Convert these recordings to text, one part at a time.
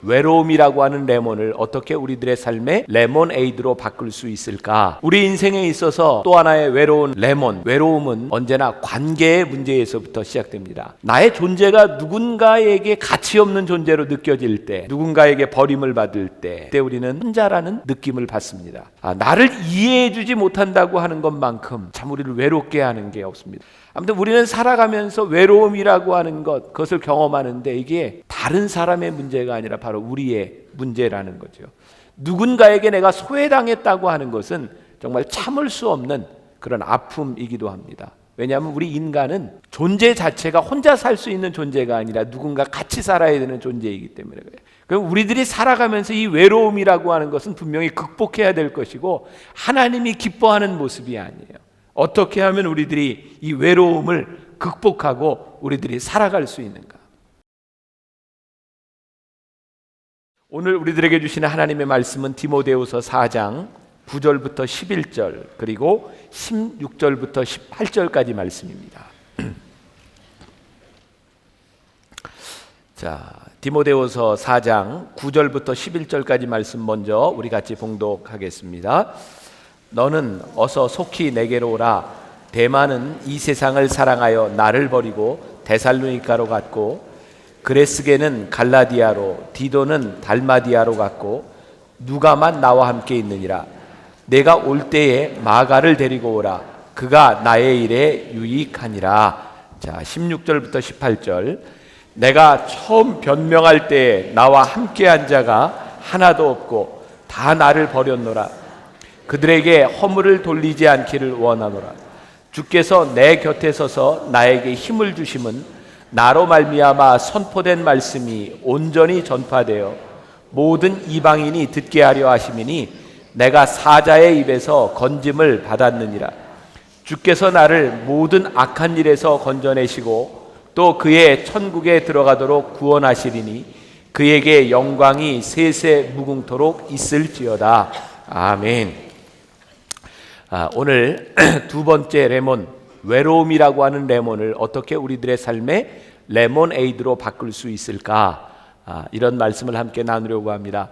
외로움이라고 하는 레몬을 어떻게 우리들의 삶의 레모네이드로 바꿀 수 있을까? 우리 인생에 있어서 또 하나의 외로운 레몬, 외로움은 언제나 관계의 문제에서부터 시작됩니다. 나의 존재가 누군가에게 가치 없는 존재로 느껴질 때, 누군가에게 버림을 받을 때, 그때 우리는 혼자라는 느낌을 받습니다. 나를 이해해주지 못한다고 하는 것만큼 참 우리를 외롭게 하는 게 없습니다. 아무튼 우리는 살아가면서 외로움이라고 하는 것, 그것을 경험하는데 이게 다른 사람의 문제가 아니라 바로 우리의 문제라는 거죠. 누군가에게 내가 소외당했다고 하는 것은 정말 참을 수 없는 그런 아픔이기도 합니다. 왜냐하면 우리 인간은 존재 자체가 혼자 살 수 있는 존재가 아니라 누군가 같이 살아야 되는 존재이기 때문에 그래요. 그럼 우리들이 살아가면서 이 외로움이라고 하는 것은 분명히 극복해야 될 것이고 하나님이 기뻐하는 모습이 아니에요. 어떻게 하면 우리들이 이 외로움을 극복하고 우리들이 살아갈 수 있는가? 오늘 우리들에게 주시는 하나님의 말씀은 디모데후서 4장 9절부터 11절 그리고 16절부터 18절까지 말씀입니다. 자, 디모데후서 4장 9절부터 11절까지 말씀 먼저 우리 같이 봉독하겠습니다. 너는 어서 속히 내게로 오라. 데마는 이 세상을 사랑하여 나를 버리고 데살로니가로 갔고 그레스게는 갈라디아로 디도는 달마디아로 갔고 누가만 나와 함께 있느니라. 내가 올 때에 마가를 데리고 오라. 그가 나의 일에 유익하니라. 자, 16절부터 18절. 내가 처음 변명할 때에 나와 함께한 자가 하나도 없고 다 나를 버렸노라. 그들에게 허물을 돌리지 않기를 원하노라. 주께서 내 곁에 서서 나에게 힘을 주심은 나로 말미암아 선포된 말씀이 온전히 전파되어 모든 이방인이 듣게 하려 하심이니 내가 사자의 입에서 건짐을 받았느니라. 주께서 나를 모든 악한 일에서 건져내시고 또 그의 천국에 들어가도록 구원하시리니 그에게 영광이 세세 무궁토록 있을지어다. 아멘. 오늘 두 번째 레몬, 외로움이라고 하는 레몬을 어떻게 우리들의 삶의 레모네이드로 바꿀 수 있을까? 이런 말씀을 함께 나누려고 합니다.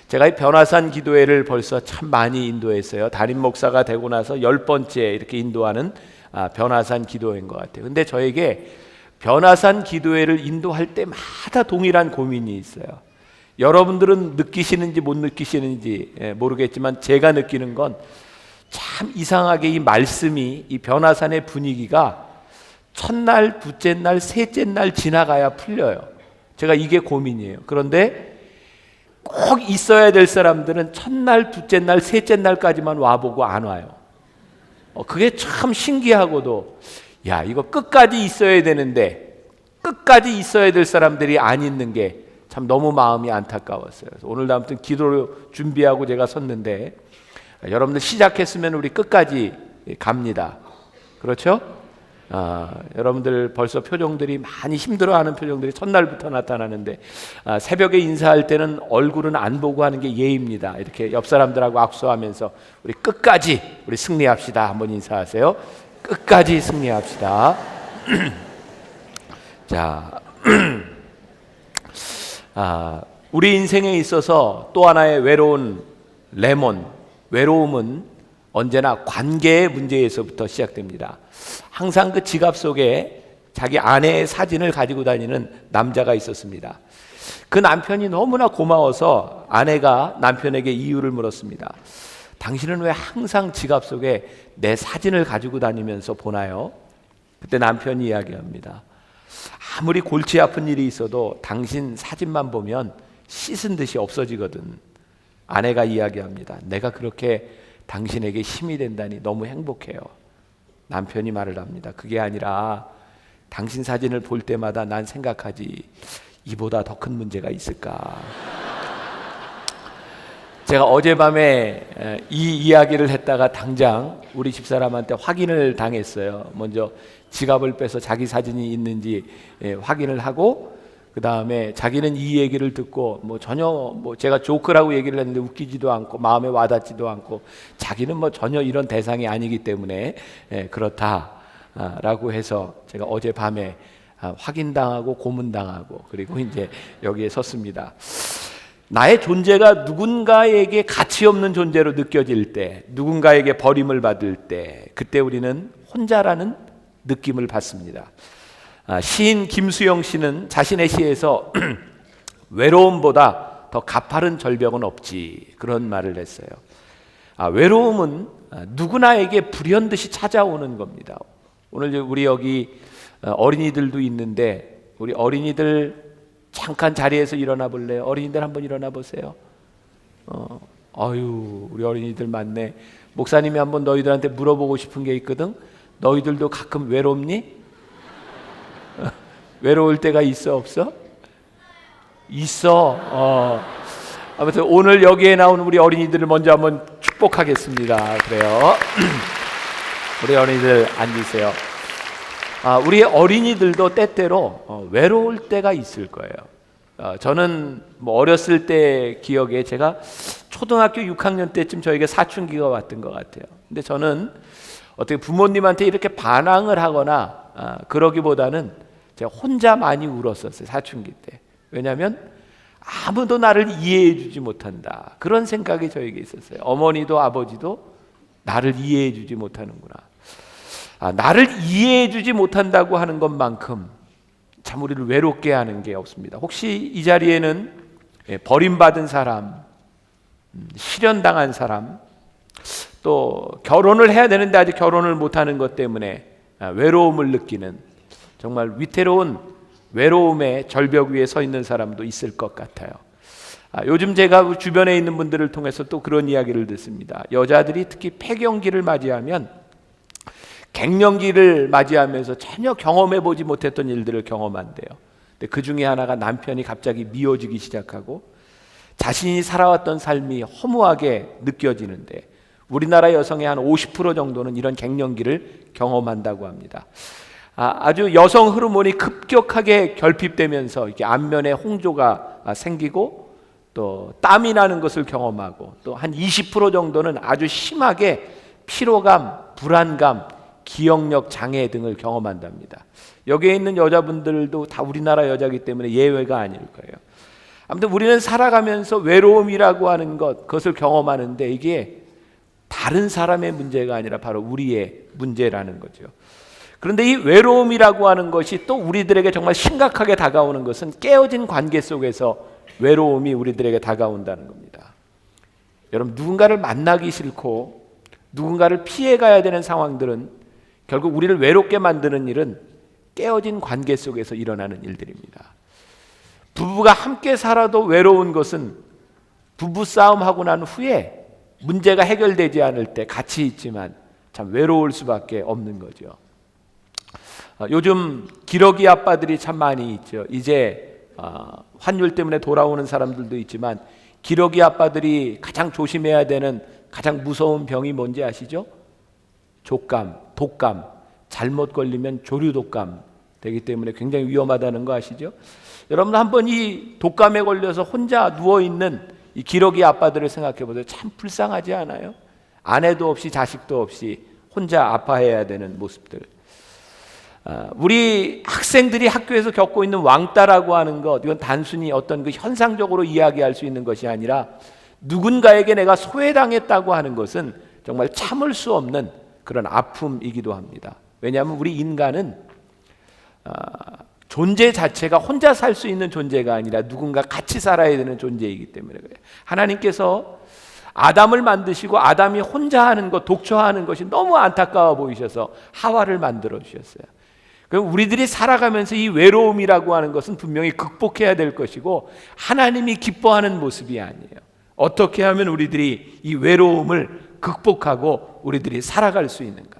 제가 이 변화산 기도회를 벌써 참 많이 인도했어요. 담임 목사가 되고 나서 10번째 이렇게 인도하는 변화산 기도회인 것 같아요. 근데 저에게 변화산 기도회를 인도할 때마다 동일한 고민이 있어요. 여러분들은 느끼시는지 못 느끼시는지 모르겠지만 제가 느끼는 건 참 이상하게 이 말씀이 이 변화산의 분위기가 첫날, 둘째 날, 셋째 날 지나가야 풀려요. 제가 이게 고민이에요. 그런데 꼭 있어야 될 사람들은 첫날, 둘째 날, 셋째 날까지만 와보고 안 와요. 그게 참 신기하고도 야, 이거 끝까지 있어야 되는데 끝까지 있어야 될 사람들이 안 있는 게 참 너무 마음이 안타까웠어요. 오늘도 아무튼 기도를 준비하고 제가 섰는데 여러분들 시작했으면 우리 끝까지 갑니다. 그렇죠? 여러분들 벌써 표정들이 많이 힘들어하는 표정들이 첫날부터 나타나는데 새벽에 인사할 때는 얼굴은 안 보고 하는 게 예의입니다. 이렇게 옆 사람들하고 악수하면서 우리 끝까지 우리 승리합시다. 한번 인사하세요. 끝까지 승리합시다. 자, 우리 인생에 있어서 또 하나의 외로운 레몬, 외로움은 언제나 관계의 문제에서부터 시작됩니다. 항상 그 지갑 속에 자기 아내의 사진을 가지고 다니는 남자가 있었습니다. 그 남편이 너무나 고마워서 아내가 남편에게 이유를 물었습니다. 당신은 왜 항상 지갑 속에 내 사진을 가지고 다니면서 보나요? 그때 남편이 이야기합니다. 아무리 골치 아픈 일이 있어도 당신 사진만 보면 씻은 듯이 없어지거든. 아내가 이야기합니다. 내가 그렇게 당신에게 힘이 된다니 너무 행복해요. 남편이 말을 합니다. 그게 아니라 당신 사진을 볼 때마다 난 생각하지, 이보다 더 큰 문제가 있을까. 제가 어젯밤에 이 이야기를 했다가 당장 우리 집사람한테 확인을 당했어요. 먼저 지갑을 빼서 자기 사진이 있는지 확인을 하고, 그 다음에 자기는 이 얘기를 듣고 전혀 제가 조크라고 얘기를 했는데 웃기지도 않고 마음에 와닿지도 않고, 자기는 전혀 이런 대상이 아니기 때문에 그렇다라고 해서 제가 어젯밤에 확인당하고 고문당하고 그리고 이제 여기에 섰습니다. 나의 존재가 누군가에게 가치 없는 존재로 느껴질 때, 누군가에게 버림을 받을 때, 그때 우리는 혼자라는 느낌을 받습니다. 시인 김수영 씨는 자신의 시에서 외로움보다 더 가파른 절벽은 없지, 그런 말을 했어요. 외로움은 누구나에게 불현듯이 찾아오는 겁니다. 오늘 우리 여기 어린이들도 있는데, 우리 어린이들 잠깐 자리에서 일어나 볼래요? 어린이들 한번 일어나 보세요. 아유, 우리 어린이들 많네. 목사님이 한번 너희들한테 물어보고 싶은 게 있거든. 너희들도 가끔 외롭니? 외로울 때가 있어, 없어? 있어. 아무튼 오늘 여기에 나온 우리 어린이들을 먼저 한번 축복하겠습니다. 그래요. 우리 어린이들 앉으세요. 우리 어린이들도 때때로 외로울 때가 있을 거예요. 저는 뭐 어렸을 때 기억에 제가 초등학교 6학년 때쯤 저에게 사춘기가 왔던 것 같아요. 근데 저는 어떻게 부모님한테 이렇게 반항을 하거나 그러기보다는 제가 혼자 많이 울었었어요, 사춘기 때. 왜냐하면 아무도 나를 이해해 주지 못한다, 그런 생각이 저에게 있었어요. 어머니도 아버지도 나를 이해해 주지 못하는구나. 나를 이해해 주지 못한다고 하는 것만큼 참 우리를 외롭게 하는 게 없습니다. 혹시 이 자리에는 버림받은 사람, 실연당한 사람, 또 결혼을 해야 되는데 아직 결혼을 못하는 것 때문에 외로움을 느끼는, 정말 위태로운 외로움의 절벽 위에 서 있는 사람도 있을 것 같아요. 요즘 제가 주변에 있는 분들을 통해서 또 그런 이야기를 듣습니다. 여자들이 특히 폐경기를 맞이하면, 갱년기를 맞이하면서 전혀 경험해보지 못했던 일들을 경험한대요. 근데 그 중에 하나가 남편이 갑자기 미워지기 시작하고 자신이 살아왔던 삶이 허무하게 느껴지는데, 우리나라 여성의 한 50% 정도는 이런 갱년기를 경험한다고 합니다. 아주 여성 호르몬이 급격하게 결핍되면서 이렇게 안면에 홍조가 생기고 또 땀이 나는 것을 경험하고, 또 한 20% 정도는 아주 심하게 피로감, 불안감, 기억력 장애 등을 경험한답니다. 여기에 있는 여자분들도 다 우리나라 여자이기 때문에 예외가 아닐 거예요. 아무튼 우리는 살아가면서 외로움이라고 하는 그것을 경험하는데, 이게 다른 사람의 문제가 아니라 바로 우리의 문제라는 거죠. 그런데 이 외로움이라고 하는 것이 또 우리들에게 정말 심각하게 다가오는 것은, 깨어진 관계 속에서 외로움이 우리들에게 다가온다는 겁니다. 여러분, 누군가를 만나기 싫고 누군가를 피해가야 되는 상황들은 결국 우리를 외롭게 만드는 일은 깨어진 관계 속에서 일어나는 일들입니다. 부부가 함께 살아도 외로운 것은 부부싸움하고 난 후에 문제가 해결되지 않을 때 같이 있지만 참 외로울 수밖에 없는 거죠. 요즘 기러기 아빠들이 참 많이 있죠. 이제 환율 때문에 돌아오는 사람들도 있지만, 기러기 아빠들이 가장 조심해야 되는 가장 무서운 병이 뭔지 아시죠? 족감, 독감. 잘못 걸리면 조류독감 되기 때문에 굉장히 위험하다는 거 아시죠? 여러분, 한번 이 독감에 걸려서 혼자 누워있는 이 기러기 아빠들을 생각해 보세요. 참 불쌍하지 않아요? 아내도 없이 자식도 없이 혼자 아파해야 되는 모습들. 우리 학생들이 학교에서 겪고 있는 왕따라고 하는 것, 이건 단순히 어떤 그 현상적으로 이야기할 수 있는 것이 아니라, 누군가에게 내가 소외당했다고 하는 것은 정말 참을 수 없는 그런 아픔이기도 합니다. 왜냐하면 우리 인간은 존재 자체가 혼자 살 수 있는 존재가 아니라 누군가 같이 살아야 되는 존재이기 때문에 그래요. 하나님께서 아담을 만드시고 아담이 혼자 하는 것, 독처하는 것이 너무 안타까워 보이셔서 하와를 만들어 주셨어요. 그럼 우리들이 살아가면서 이 외로움이라고 하는 것은 분명히 극복해야 될 것이고, 하나님이 기뻐하는 모습이 아니에요. 어떻게 하면 우리들이 이 외로움을 극복하고 우리들이 살아갈 수 있는가?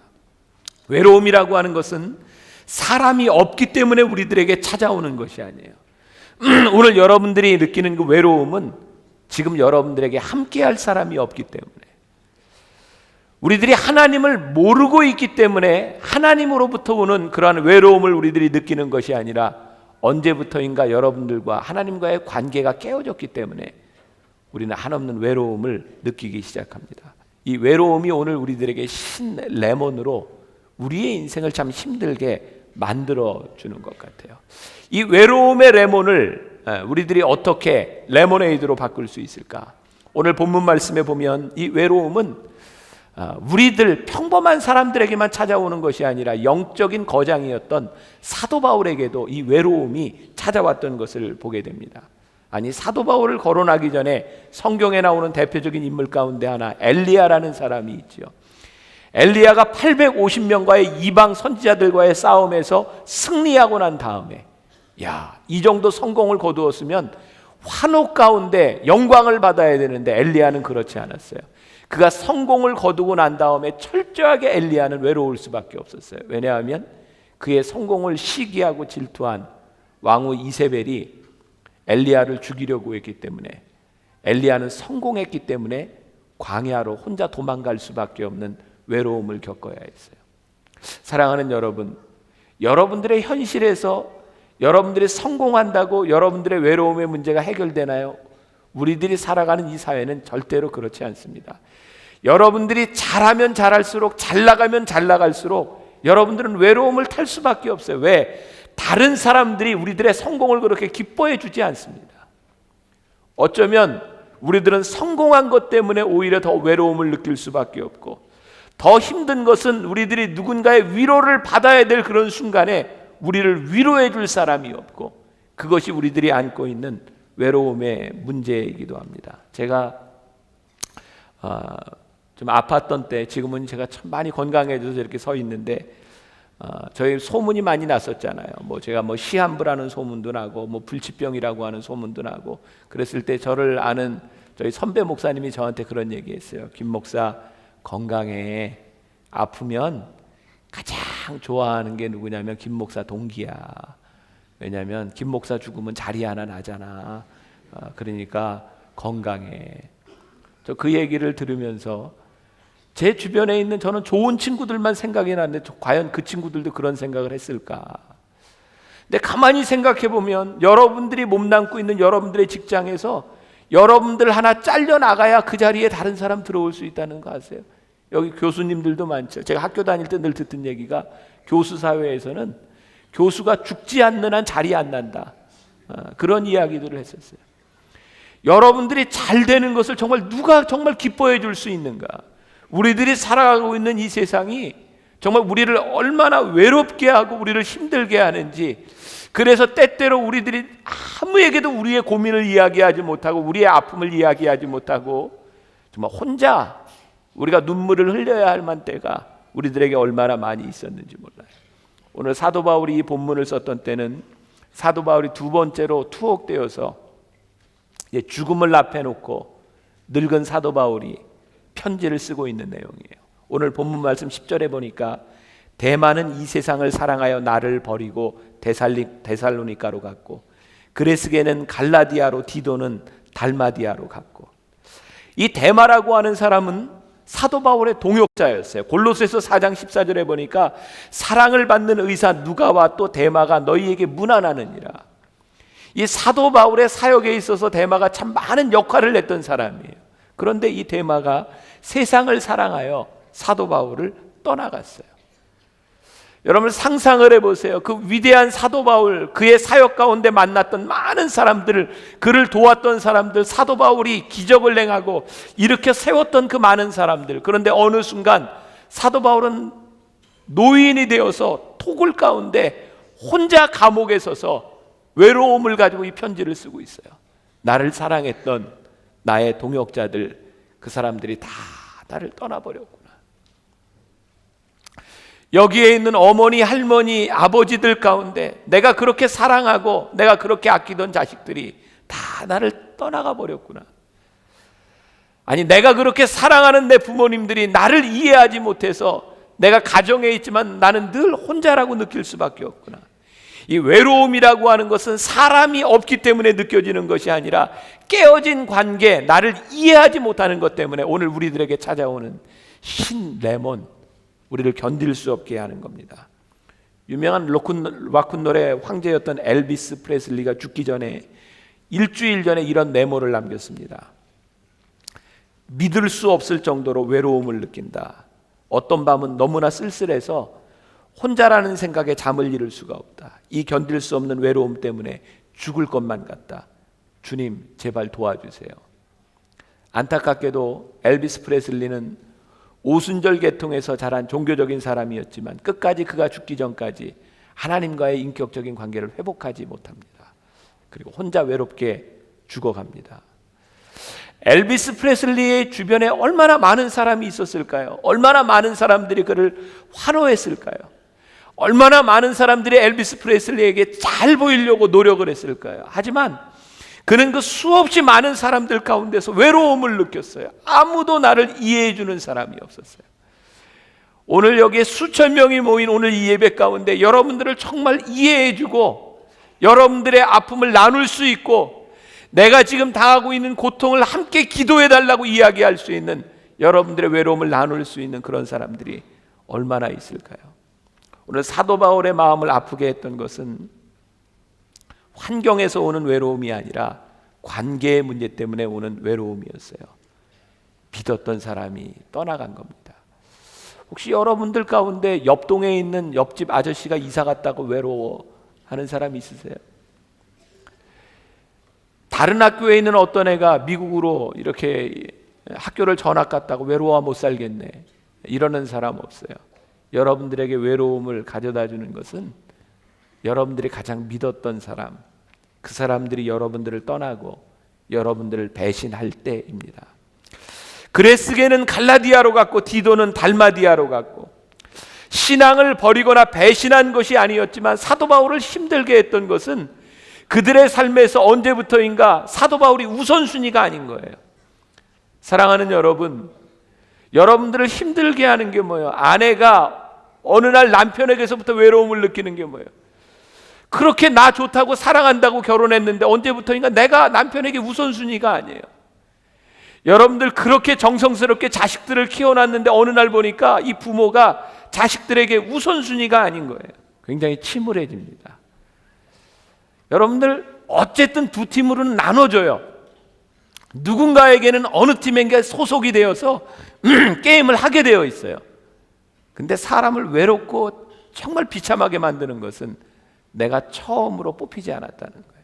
외로움이라고 하는 것은 사람이 없기 때문에 우리들에게 찾아오는 것이 아니에요. 오늘 여러분들이 느끼는 그 외로움은 지금 여러분들에게 함께할 사람이 없기 때문에, 우리들이 하나님을 모르고 있기 때문에 하나님으로부터 오는 그러한 외로움을 우리들이 느끼는 것이 아니라, 언제부터인가 여러분들과 하나님과의 관계가 깨어졌기 때문에 우리는 한없는 외로움을 느끼기 시작합니다. 이 외로움이 오늘 우리들에게 신 레몬으로 우리의 인생을 참 힘들게 만들어 주는 것 같아요. 이 외로움의 레몬을 우리들이 어떻게 레모네이드로 바꿀 수 있을까? 오늘 본문 말씀에 보면 이 외로움은 우리들 평범한 사람들에게만 찾아오는 것이 아니라 영적인 거장이었던 사도 바울에게도 이 외로움이 찾아왔던 것을 보게 됩니다. 아니, 사도 바울을 거론하기 전에 성경에 나오는 대표적인 인물 가운데 하나 엘리야라는 사람이 있죠. 엘리야가 850명과의 이방 선지자들과의 싸움에서 승리하고 난 다음에 이 정도 성공을 거두었으면 환호 가운데 영광을 받아야 되는데 엘리야는 그렇지 않았어요. 그가 성공을 거두고 난 다음에 철저하게 엘리야는 외로울 수밖에 없었어요. 왜냐하면 그의 성공을 시기하고 질투한 왕후 이세벨이 엘리야를 죽이려고 했기 때문에, 엘리야는 성공했기 때문에 광야로 혼자 도망갈 수밖에 없는 외로움을 겪어야 했어요. 사랑하는 여러분, 여러분들의 현실에서 여러분들이 성공한다고 여러분들의 외로움의 문제가 해결되나요? 우리들이 살아가는 이 사회는 절대로 그렇지 않습니다. 여러분들이 잘하면 잘할수록, 잘 나가면 잘 나갈수록 여러분들은 외로움을 탈 수밖에 없어요. 왜? 다른 사람들이 우리들의 성공을 그렇게 기뻐해 주지 않습니다. 어쩌면 우리들은 성공한 것 때문에 오히려 더 외로움을 느낄 수밖에 없고, 더 힘든 것은 우리들이 누군가의 위로를 받아야 될 그런 순간에 우리를 위로해 줄 사람이 없고, 그것이 우리들이 안고 있는 외로움의 문제이기도 합니다. 제가 좀 아팠던 때, 지금은 제가 참 많이 건강해져서 이렇게 서 있는데, 저희 소문이 많이 났었잖아요. 제가 시한부라는 소문도 나고 불치병이라고 하는 소문도 나고, 그랬을 때 저를 아는 저희 선배 목사님이 저한테 그런 얘기했어요. 김 목사, 건강해. 아프면 가장 좋아하는 게 누구냐면 김 목사 동기야. 왜냐하면 김 목사 죽으면 자리 하나 나잖아. 그러니까 건강해. 저 그 얘기를 들으면서 제 주변에 있는 저는 좋은 친구들만 생각이 나는데 과연 그 친구들도 그런 생각을 했을까? 근데 가만히 생각해 보면 여러분들이 몸담고 있는 여러분들의 직장에서 여러분들 하나 잘려나가야 그 자리에 다른 사람 들어올 수 있다는 거 아세요? 여기 교수님들도 많죠. 제가 학교 다닐 때 늘 듣던 얘기가, 교수 사회에서는 교수가 죽지 않는 한 자리 안 난다. 그런 이야기들을 했었어요. 여러분들이 잘 되는 것을 정말 누가 정말 기뻐해 줄 수 있는가? 우리들이 살아가고 있는 이 세상이 정말 우리를 얼마나 외롭게 하고 우리를 힘들게 하는지, 그래서 때때로 우리들이 아무에게도 우리의 고민을 이야기하지 못하고 우리의 아픔을 이야기하지 못하고 정말 혼자 우리가 눈물을 흘려야 할 만때가 우리들에게 얼마나 많이 있었는지 몰라요. 오늘 사도 바울이 이 본문을 썼던 때는 사도 바울이 두 번째로 투옥되어서 죽음을 앞에 놓고 늙은 사도 바울이 편지를 쓰고 있는 내용이에요. 오늘 본문 말씀 10절에 보니까 대마는 이 세상을 사랑하여 나를 버리고 데살로니가로 갔고, 그레스게는 갈라디아로, 디도는 달마디아로 갔고. 이 대마라고 하는 사람은 사도 바울의 동역자였어요. 골로새서 4장 14절에 보니까 사랑을 받는 의사 누가와 또 대마가 너희에게 문안하느니라. 이 사도 바울의 사역에 있어서 대마가 참 많은 역할을 했던 사람이에요. 그런데 이 대마가 세상을 사랑하여 사도 바울을 떠나갔어요. 여러분 상상을 해보세요. 그 위대한 사도 바울, 그의 사역 가운데 만났던 많은 사람들을, 그를 도왔던 사람들, 사도 바울이 기적을 행하고 일으켜 세웠던 그 많은 사람들, 그런데 어느 순간 사도 바울은 노인이 되어서 토굴 가운데 혼자 감옥에 서서 외로움을 가지고 이 편지를 쓰고 있어요. 나를 사랑했던 나의 동역자들, 그 사람들이 다 나를 떠나버렸구나. 여기에 있는 어머니, 할머니, 아버지들 가운데 내가 그렇게 사랑하고 내가 그렇게 아끼던 자식들이 다 나를 떠나가 버렸구나. 아니, 내가 그렇게 사랑하는 내 부모님들이 나를 이해하지 못해서 내가 가정에 있지만 나는 늘 혼자라고 느낄 수밖에 없구나. 이 외로움이라고 하는 것은 사람이 없기 때문에 느껴지는 것이 아니라 깨어진 관계, 나를 이해하지 못하는 것 때문에 오늘 우리들에게 찾아오는 흰 레몬, 우리를 견딜 수 없게 하는 겁니다. 유명한 락큰롤의 황제였던 엘비스 프레슬리가 죽기 전에 일주일 전에 이런 메모를 남겼습니다. 믿을 수 없을 정도로 외로움을 느낀다. 어떤 밤은 너무나 쓸쓸해서 혼자라는 생각에 잠을 이룰 수가 없다. 이 견딜 수 없는 외로움 때문에 죽을 것만 같다. 주님 제발 도와주세요. 안타깝게도 엘비스 프레슬리는 오순절 계통에서 자란 종교적인 사람이었지만 끝까지 그가 죽기 전까지 하나님과의 인격적인 관계를 회복하지 못합니다. 그리고 혼자 외롭게 죽어갑니다. 엘비스 프레슬리의 주변에 얼마나 많은 사람이 있었을까요? 얼마나 많은 사람들이 그를 환호했을까요? 얼마나 많은 사람들이 엘비스 프레슬리에게 잘 보이려고 노력을 했을까요? 하지만 그는 그 수없이 많은 사람들 가운데서 외로움을 느꼈어요. 아무도 나를 이해해 주는 사람이 없었어요. 오늘 여기에 수천 명이 모인 오늘 이 예배 가운데 여러분들을 정말 이해해 주고 여러분들의 아픔을 나눌 수 있고 내가 지금 당하고 있는 고통을 함께 기도해 달라고 이야기할 수 있는 여러분들의 외로움을 나눌 수 있는 그런 사람들이 얼마나 있을까요? 오늘 사도 바울의 마음을 아프게 했던 것은 환경에서 오는 외로움이 아니라 관계의 문제 때문에 오는 외로움이었어요. 믿었던 사람이 떠나간 겁니다. 혹시 여러분들 가운데 옆동에 있는 옆집 아저씨가 이사 갔다고 외로워하는 사람이 있으세요? 다른 학교에 있는 어떤 애가 미국으로 이렇게 학교를 전학 갔다고 외로워 못 살겠네 이러는 사람 없어요. 여러분들에게 외로움을 가져다 주는 것은 여러분들이 가장 믿었던 사람, 그 사람들이 여러분들을 떠나고 여러분들을 배신할 때입니다. 그레스게는 갈라디아로 갔고 디도는 달마디아로 갔고 신앙을 버리거나 배신한 것이 아니었지만 사도 바울을 힘들게 했던 것은 그들의 삶에서 언제부터인가 사도 바울이 우선순위가 아닌 거예요. 사랑하는 여러분, 여러분들을 힘들게 하는 게 뭐예요? 아내가 어느 날 남편에게서부터 외로움을 느끼는 게 뭐예요? 그렇게 나 좋다고 사랑한다고 결혼했는데 언제부터인가 내가 남편에게 우선순위가 아니에요. 여러분들 그렇게 정성스럽게 자식들을 키워놨는데 어느 날 보니까 이 부모가 자식들에게 우선순위가 아닌 거예요. 굉장히 침울해집니다. 여러분들 어쨌든 두 팀으로는 나눠져요. 누군가에게는 어느 팀에게 소속이 되어서 게임을 하게 되어 있어요. 근데 사람을 외롭고 정말 비참하게 만드는 것은 내가 처음으로 뽑히지 않았다는 거예요.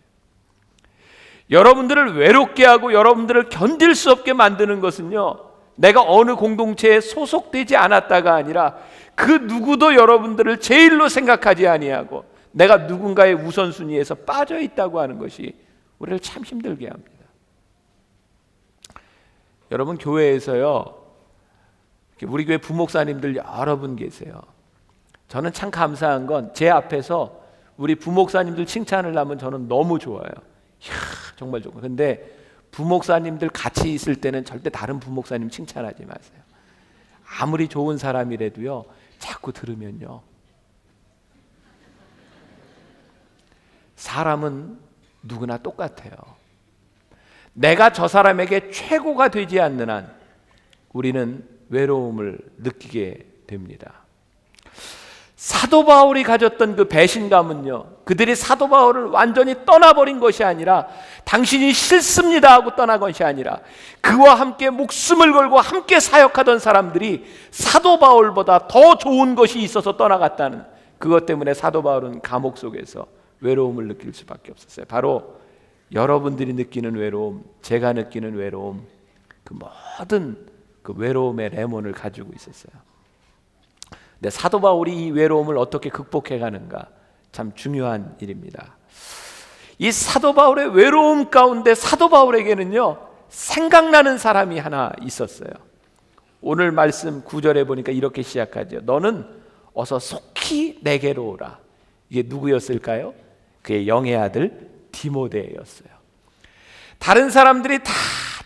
여러분들을 외롭게 하고 여러분들을 견딜 수 없게 만드는 것은요, 내가 어느 공동체에 소속되지 않았다가 아니라 그 누구도 여러분들을 제일로 생각하지 아니하고 내가 누군가의 우선순위에서 빠져 있다고 하는 것이 우리를 참 힘들게 합니다. 여러분, 교회에서요, 우리 교회 부목사님들 여러 분 계세요. 저는 참 감사한 건 제 앞에서 우리 부목사님들 칭찬을 하면 저는 너무 좋아요. 이야, 정말 좋고. 근데 부목사님들 같이 있을 때는 절대 다른 부목사님 칭찬하지 마세요. 아무리 좋은 사람이라도요, 자꾸 들으면요, 사람은 누구나 똑같아요. 내가 저 사람에게 최고가 되지 않는 한 우리는 외로움을 느끼게 됩니다. 사도 바울이 가졌던 그 배신감은요, 그들이 사도 바울을 완전히 떠나버린 것이 아니라 당신이 싫습니다 하고 떠난 것이 아니라 그와 함께 목숨을 걸고 함께 사역하던 사람들이 사도 바울보다 더 좋은 것이 있어서 떠나갔다는 그것 때문에 사도 바울은 감옥 속에서 외로움을 느낄 수밖에 없었어요. 바로 여러분들이 느끼는 외로움, 제가 느끼는 외로움, 그 모든 그 외로움의 레몬을 가지고 있었어요. 근데 사도 바울이 이 외로움을 어떻게 극복해 가는가 참 중요한 일입니다. 이 사도 바울의 외로움 가운데 사도 바울에게는요, 생각나는 사람이 하나 있었어요. 오늘 말씀 9절에 보니까 이렇게 시작하죠. 너는 어서 속히 내게로 오라. 이게 누구였을까요? 그의 영의 아들 디모데였어요. 다른 사람들이 다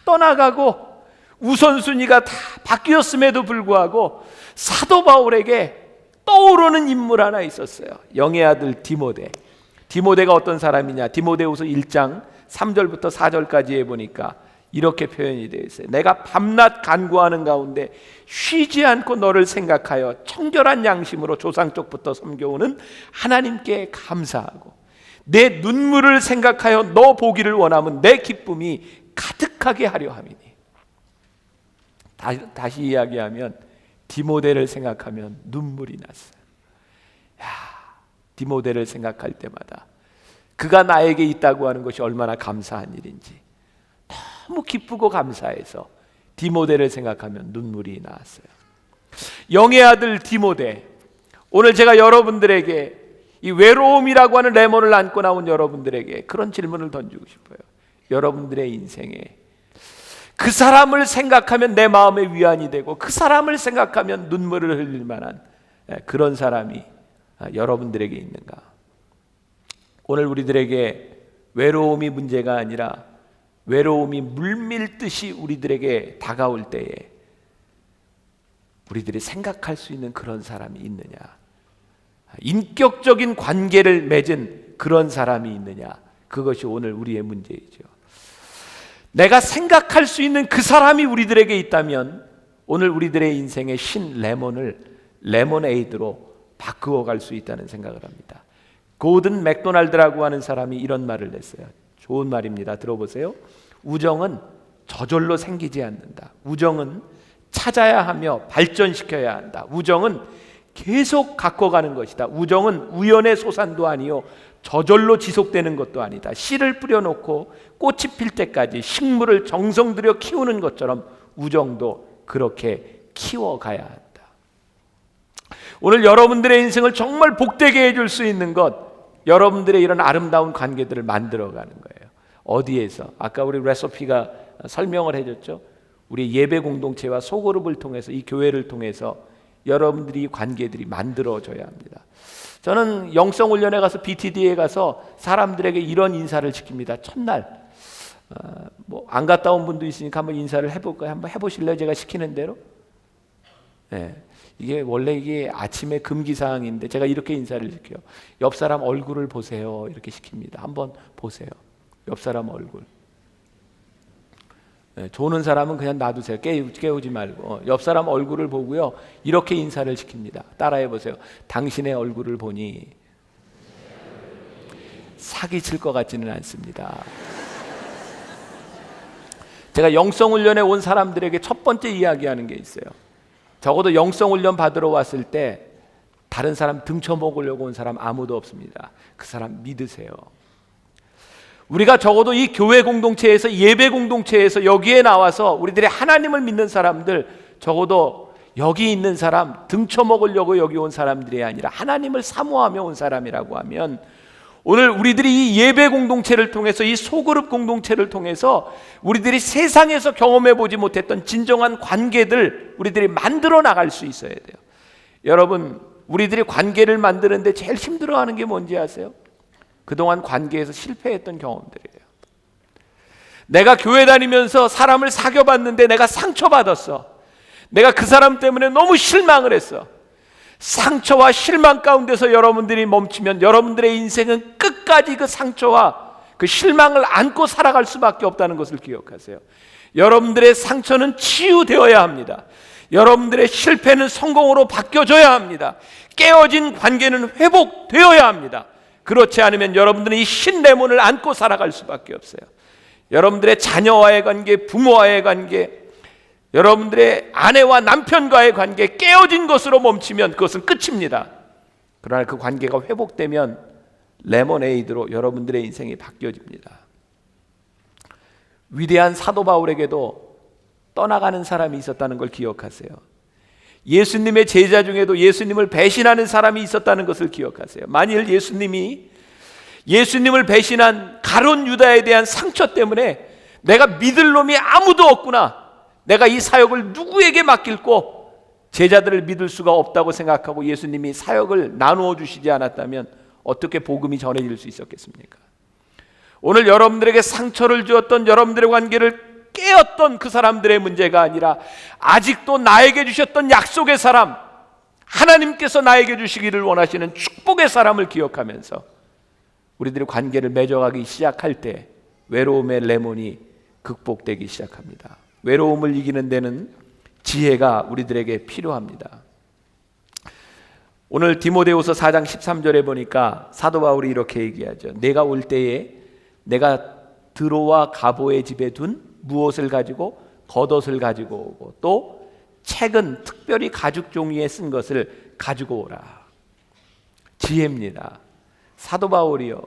떠나가고 우선순위가 다 바뀌었음에도 불구하고 사도 바울에게 떠오르는 인물 하나 있었어요. 영의 아들 디모데. 디모데가 어떤 사람이냐? 디모데후서 1장 3절부터 4절까지에 보니까 이렇게 표현이 되어 있어요. 내가 밤낮 간구하는 가운데 쉬지 않고 너를 생각하여 청결한 양심으로 조상 쪽부터 섬겨오는 하나님께 감사하고 내 눈물을 생각하여 너 보기를 원하면 내 기쁨이 가득하게 하려 함이니. 다시 이야기하면 디모데를 생각하면 눈물이 났어요. 야, 디모데를 생각할 때마다 그가 나에게 있다고 하는 것이 얼마나 감사한 일인지 너무 기쁘고 감사해서 디모데를 생각하면 눈물이 나왔어요. 영의 아들 디모데, 오늘 제가 여러분들에게 이 외로움이라고 하는 레몬을 안고 나온 여러분들에게 그런 질문을 던지고 싶어요. 여러분들의 인생에 그 사람을 생각하면 내 마음의 위안이 되고 그 사람을 생각하면 눈물을 흘릴 만한 그런 사람이 여러분들에게 있는가? 오늘 우리들에게 외로움이 문제가 아니라 외로움이 물밀듯이 우리들에게 다가올 때에 우리들이 생각할 수 있는 그런 사람이 있느냐, 인격적인 관계를 맺은 그런 사람이 있느냐, 그것이 오늘 우리의 문제이죠. 내가 생각할 수 있는 그 사람이 우리들에게 있다면 오늘 우리들의 인생의 신 레몬을 레모네이드로 바꾸어 갈 수 있다는 생각을 합니다. 고든 맥도날드라고 하는 사람이 이런 말을 냈어요. 좋은 말입니다. 들어보세요. 우정은 저절로 생기지 않는다. 우정은 찾아야 하며 발전시켜야 한다. 우정은 계속 갖고 가는 것이다. 우정은 우연의 소산도 아니요 저절로 지속되는 것도 아니다. 씨를 뿌려놓고 꽃이 필 때까지 식물을 정성 들여 키우는 것처럼 우정도 그렇게 키워가야 한다. 오늘 여러분들의 인생을 정말 복되게 해줄 수 있는 것, 여러분들의 이런 아름다운 관계들을 만들어가는 거예요. 어디에서? 아까 우리 레소피가 설명을 해줬죠. 우리 예배 공동체와 소그룹을 통해서, 이 교회를 통해서 여러분들이 관계들이 만들어져야 합니다. 저는 영성훈련에 가서 BTD에 가서 사람들에게 이런 인사를 시킵니다. 첫날 안 갔다 온 분도 있으니까 한번 인사를 해볼까요? 한번 해보실래요? 제가 시키는 대로. 네. 이게 원래 이게 아침에 금기사항인데 제가 이렇게 인사를 시켜요. 옆 사람 얼굴을 보세요. 이렇게 시킵니다. 한번 보세요. 옆 사람 얼굴. 네, 조는 사람은 그냥 놔두세요. 깨우지 말고 옆 사람 얼굴을 보고요. 이렇게 인사를 시킵니다. 따라해 보세요. 당신의 얼굴을 보니 사기칠 것 같지는 않습니다. 제가 영성훈련에 온 사람들에게 첫 번째 이야기하는 게 있어요. 적어도 영성훈련 받으러 왔을 때 다른 사람 등쳐먹으려고 온 사람 아무도 없습니다. 그 사람 믿으세요. 우리가 적어도 이 교회 공동체에서, 예배 공동체에서 여기에 나와서 우리들의 하나님을 믿는 사람들, 적어도 여기 있는 사람 등쳐먹으려고 여기 온 사람들이 아니라 하나님을 사모하며 온 사람이라고 하면, 오늘 우리들이 이 예배 공동체를 통해서, 이 소그룹 공동체를 통해서 우리들이 세상에서 경험해 보지 못했던 진정한 관계들 우리들이 만들어 나갈 수 있어야 돼요. 여러분, 우리들이 관계를 만드는데 제일 힘들어하는 게 뭔지 아세요? 그동안 관계에서 실패했던 경험들이에요. 내가 교회 다니면서 사람을 사귀어봤는데 내가 상처받았어. 내가 그 사람 때문에 너무 실망을 했어. 상처와 실망 가운데서 여러분들이 멈추면 여러분들의 인생은 끝까지 그 상처와 그 실망을 안고 살아갈 수밖에 없다는 것을 기억하세요. 여러분들의 상처는 치유되어야 합니다. 여러분들의 실패는 성공으로 바뀌어져야 합니다. 깨어진 관계는 회복되어야 합니다. 그렇지 않으면 여러분들은 이 신레몬을 안고 살아갈 수밖에 없어요. 여러분들의 자녀와의 관계, 부모와의 관계, 여러분들의 아내와 남편과의 관계 깨어진 것으로 멈추면 그것은 끝입니다. 그러나 그 관계가 회복되면 레모네이드로 여러분들의 인생이 바뀌어집니다. 위대한 사도 바울에게도 떠나가는 사람이 있었다는 걸 기억하세요. 예수님의 제자 중에도 예수님을 배신하는 사람이 있었다는 것을 기억하세요. 만일 예수님이 예수님을 배신한 가룟 유다에 대한 상처 때문에 내가 믿을 놈이 아무도 없구나, 내가 이 사역을 누구에게 맡길고 제자들을 믿을 수가 없다고 생각하고 예수님이 사역을 나누어 주시지 않았다면 어떻게 복음이 전해질 수 있었겠습니까? 오늘 여러분들에게 상처를 주었던, 여러분들의 관계를 깨었던 그 사람들의 문제가 아니라 아직도 나에게 주셨던 약속의 사람, 하나님께서 나에게 주시기를 원하시는 축복의 사람을 기억하면서 우리들의 관계를 맺어가기 시작할 때 외로움의 레몬이 극복되기 시작합니다. 외로움을 이기는 데는 지혜가 우리들에게 필요합니다. 오늘 디모데후서 4장 13절에 보니까 사도 바울이 이렇게 얘기하죠. 내가 올 때에 내가 드로와 가보의 집에 둔 무엇을 가지고 겉옷을 가지고 오고 또 책은 특별히 가죽 종이에 쓴 것을 가지고 오라. 지혜입니다. 사도 바울이요,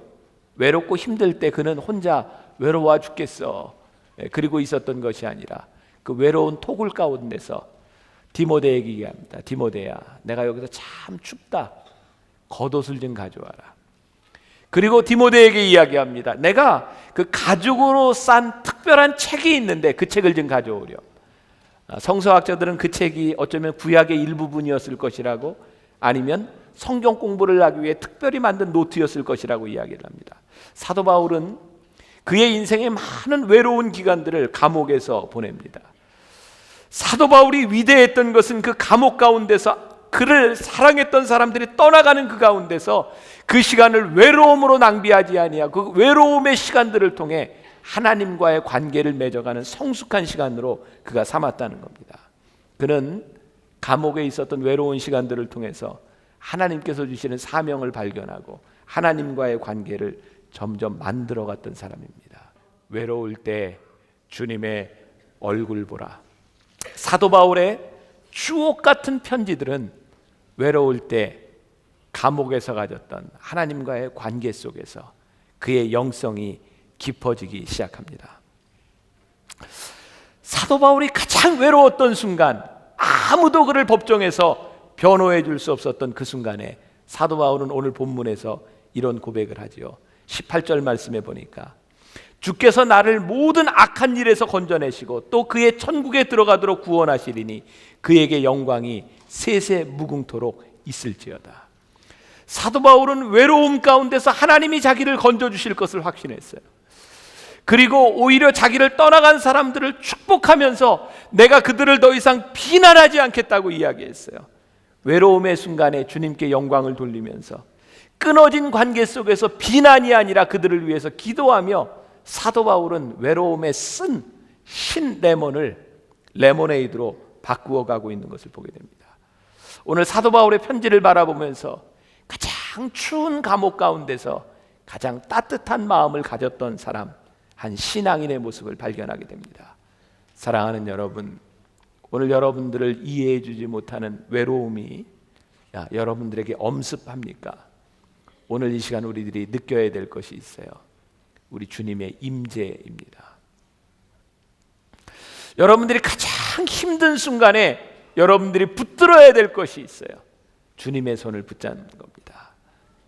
외롭고 힘들 때 그는 혼자 외로워 죽겠어. 그리고 있었던 것이 아니라 그 외로운 토굴 가운데서 디모데에게 얘기합니다. 디모데야, 내가 여기서 참 춥다. 겉옷을 좀 가져와라. 그리고 디모데에게 이야기합니다. 내가 그 가죽으로 싼 특별한 책이 있는데 그 책을 좀 가져오렴. 성서학자들은 그 책이 어쩌면 구약의 일부분이었을 것이라고, 아니면 성경 공부를 하기 위해 특별히 만든 노트였을 것이라고 이야기를 합니다. 사도 바울은 그의 인생의 많은 외로운 기간들을 감옥에서 보냅니다. 사도 바울이 위대했던 것은 그 감옥 가운데서 그를 사랑했던 사람들이 떠나가는 그 가운데서 그 시간을 외로움으로 낭비하지 아니하고 그 외로움의 시간들을 통해 하나님과의 관계를 맺어가는 성숙한 시간으로 그가 삼았다는 겁니다. 그는 감옥에 있었던 외로운 시간들을 통해서 하나님께서 주시는 사명을 발견하고 하나님과의 관계를 점점 만들어갔던 사람입니다. 외로울 때 주님의 얼굴 보라. 사도 바울의 주옥 같은 편지들은 외로울 때 감옥에서 가졌던 하나님과의 관계 속에서 그의 영성이 깊어지기 시작합니다. 사도 바울이 가장 외로웠던 순간, 아무도 그를 법정에서 변호해 줄 수 없었던 그 순간에 사도 바울은 오늘 본문에서 이런 고백을 하지요. 18절 말씀에 보니까 주께서 나를 모든 악한 일에서 건져내시고 또 그의 천국에 들어가도록 구원하시리니 그에게 영광이 세세 무궁토록 있을지어다. 사도 바울은 외로움 가운데서 하나님이 자기를 건져주실 것을 확신했어요. 그리고 오히려 자기를 떠나간 사람들을 축복하면서 내가 그들을 더 이상 비난하지 않겠다고 이야기했어요. 외로움의 순간에 주님께 영광을 돌리면서 끊어진 관계 속에서 비난이 아니라 그들을 위해서 기도하며 사도 바울은 외로움에 쓴 신 레몬을 레모네이드로 바꾸어 가고 있는 것을 보게 됩니다. 오늘 사도 바울의 편지를 바라보면서 가장 추운 감옥 가운데서 가장 따뜻한 마음을 가졌던 사람, 한 신앙인의 모습을 발견하게 됩니다. 사랑하는 여러분, 오늘 여러분들을 이해해 주지 못하는 외로움이 여러분들에게 엄습합니까? 오늘 이 시간 우리들이 느껴야 될 것이 있어요. 우리 주님의 임재입니다. 여러분들이 가장 힘든 순간에 여러분들이 붙들어야 될 것이 있어요. 주님의 손을 붙잡는 겁니다.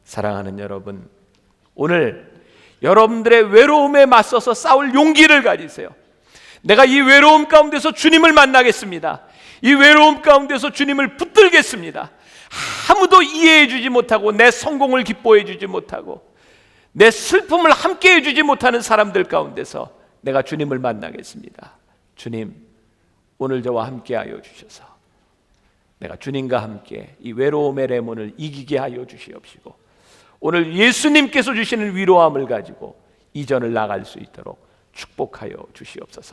사랑하는 여러분, 오늘 여러분들의 외로움에 맞서서 싸울 용기를 가지세요. 내가 이 외로움 가운데서 주님을 만나겠습니다. 이 외로움 가운데서 주님을 붙들겠습니다. 아무도 이해해 주지 못하고 내 성공을 기뻐해 주지 못하고 내 슬픔을 함께 해주지 못하는 사람들 가운데서 내가 주님을 만나겠습니다. 주님, 오늘 저와 함께 하여 주셔서 내가 주님과 함께 이 외로움의 레몬을 이기게 하여 주시옵시고 오늘 예수님께서 주시는 위로함을 가지고 이전을 나갈 수 있도록 축복하여 주시옵소서.